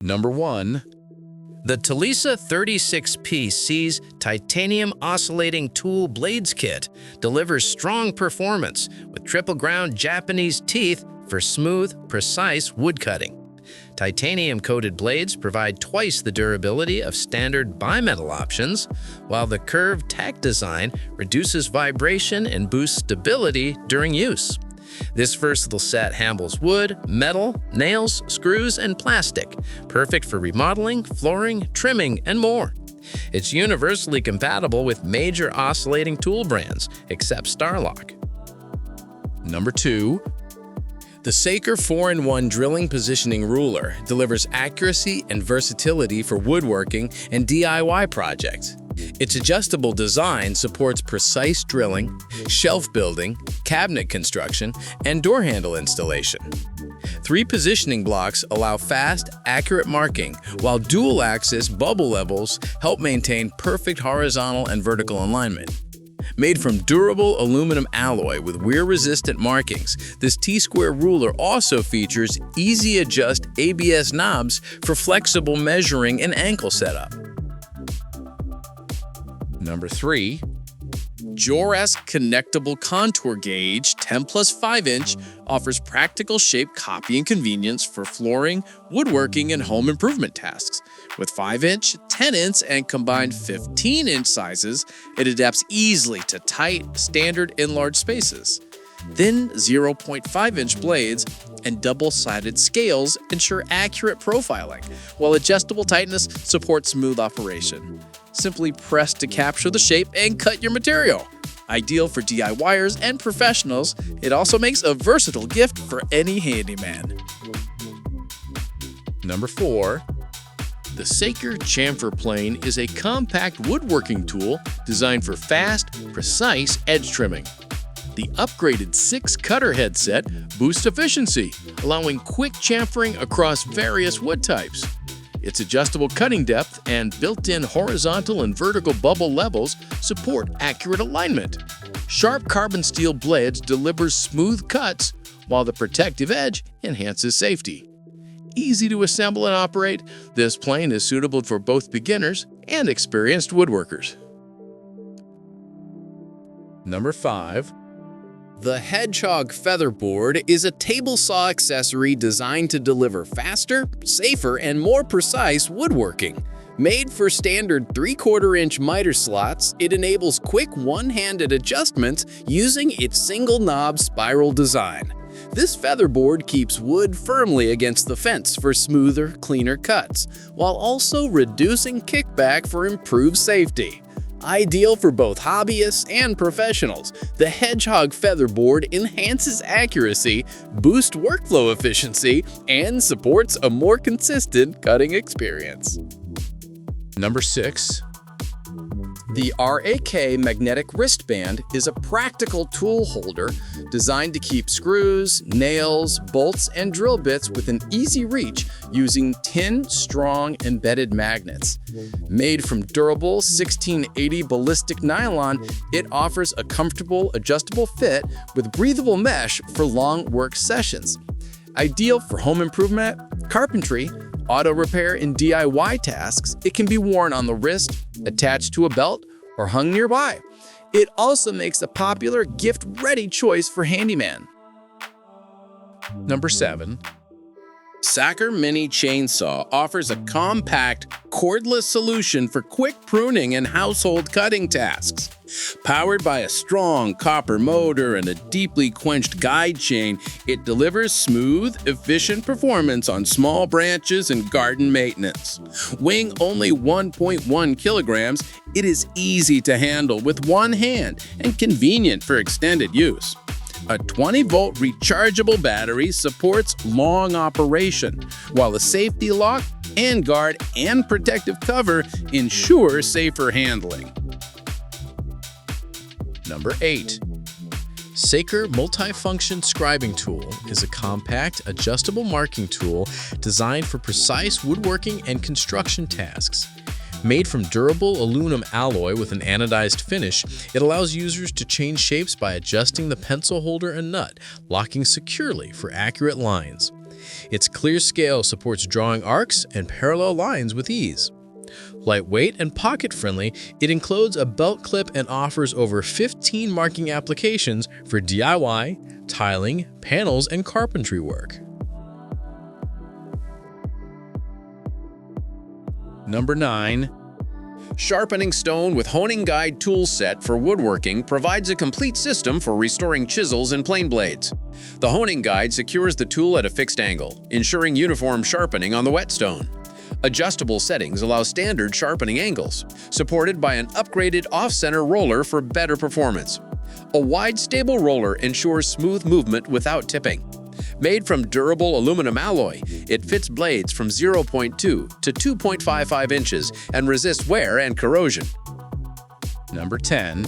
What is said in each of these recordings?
Number 1. The Talisa 36P Titanium Oscillating Tool Blades Kit delivers strong performance with triple-ground Japanese teeth for smooth, precise woodcutting. Titanium-coated blades provide twice the durability of standard bimetal options, while the curved tack design reduces vibration and boosts stability during use. This versatile set handles wood, metal, nails, screws, and plastic, perfect for remodeling, flooring, trimming, and more. It's universally compatible with major oscillating tool brands, except Starlock. Number 2. The Saker 4-in-1 Drilling Positioning Ruler delivers accuracy and versatility for woodworking and DIY projects. Its adjustable design supports precise drilling, shelf building, cabinet construction, and door handle installation. 3 positioning blocks allow fast, accurate marking, while dual-axis bubble levels help maintain perfect horizontal and vertical alignment. Made from durable aluminum alloy with wear-resistant markings, this T-square ruler also features easy-adjust ABS knobs for flexible measuring and ankle setup. Number 3. Joresk Connectable Contour Gauge 10 plus 5-inch offers practical shape copy and convenience for flooring, woodworking, and home improvement tasks. With 5-inch, 10-inch, and combined 15-inch sizes, it adapts easily to tight, standard, and large spaces. Thin 0.5-inch blades and double-sided scales ensure accurate profiling, while adjustable tightness supports smooth operation. Simply press to capture the shape and cut your material. Ideal for DIYers and professionals, it also makes a versatile gift for any handyman. Number 4. The Saker Chamfer Plane is a compact woodworking tool designed for fast, precise edge trimming. The upgraded 6-cutter head set boosts efficiency, allowing quick chamfering across various wood types. Its adjustable cutting depth and built-in horizontal and vertical bubble levels support accurate alignment. Sharp carbon steel blades delivers smooth cuts, while the protective edge enhances safety. Easy to assemble and operate, this plane is suitable for both beginners and experienced woodworkers. Number 5. The Hedgehog Featherboard is a table saw accessory designed to deliver faster, safer, and more precise woodworking. Made for standard 3/4-inch miter slots, it enables quick one-handed adjustments using its single-knob spiral design. This featherboard keeps wood firmly against the fence for smoother, cleaner cuts, while also reducing kickback for improved safety. Ideal for both hobbyists and professionals, the Hedgehog Featherboard enhances accuracy, boosts workflow efficiency, and supports a more consistent cutting experience. Number 6. The RAK Magnetic Wristband is a practical tool holder designed to keep screws, nails, bolts, and drill bits within easy reach using 10 strong embedded magnets. Made from durable 1680 ballistic nylon, it offers a comfortable, adjustable fit with breathable mesh for long work sessions. Ideal for home improvement, carpentry, auto repair, and DIY tasks, it can be worn on the wrist, attached to a belt, or hung nearby. It also makes a popular gift-ready choice for handyman. Number 7. Saker Mini Chainsaw offers a compact, cordless solution for quick pruning and household cutting tasks. Powered by a strong copper motor and a deeply quenched guide chain, it delivers smooth, efficient performance on small branches and garden maintenance. Weighing only 1.1 kilograms, it is easy to handle with one hand and convenient for extended use. A 20-volt rechargeable battery supports long operation, while a safety lock, handguard, and protective cover ensure safer handling. Number 8. Saker Multifunction Scribing Tool is a compact, adjustable marking tool designed for precise woodworking and construction tasks. Made from durable aluminum alloy with an anodized finish, it allows users to change shapes by adjusting the pencil holder and nut, locking securely for accurate lines. Its clear scale supports drawing arcs and parallel lines with ease. Lightweight and pocket-friendly, it includes a belt clip and offers over 15 marking applications for DIY, tiling, panels, and carpentry work. Number 9. Sharpening Stone with Honing Guide tool set for woodworking provides a complete system for restoring chisels and plane blades. The Honing Guide secures the tool at a fixed angle, ensuring uniform sharpening on the whetstone. Adjustable settings allow standard sharpening angles, supported by an upgraded off-center roller for better performance. A wide, stable roller ensures smooth movement without tipping. Made from durable aluminum alloy, it fits blades from 0.2 to 2.55 inches and resists wear and corrosion. Number 10.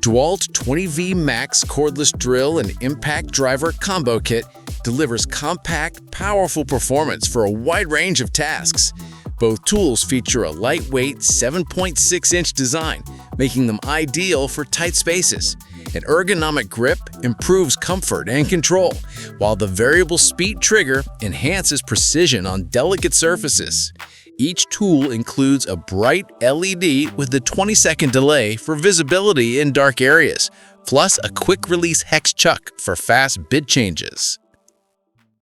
DeWalt 20V Max cordless drill and impact driver combo kit delivers compact, powerful performance for a wide range of tasks. Both tools feature a lightweight 7.6-inch design, making them ideal for tight spaces. An ergonomic grip improves comfort and control, while the variable speed trigger enhances precision on delicate surfaces. Each tool includes a bright LED with a 20-second delay for visibility in dark areas, plus a quick-release hex chuck for fast bit changes.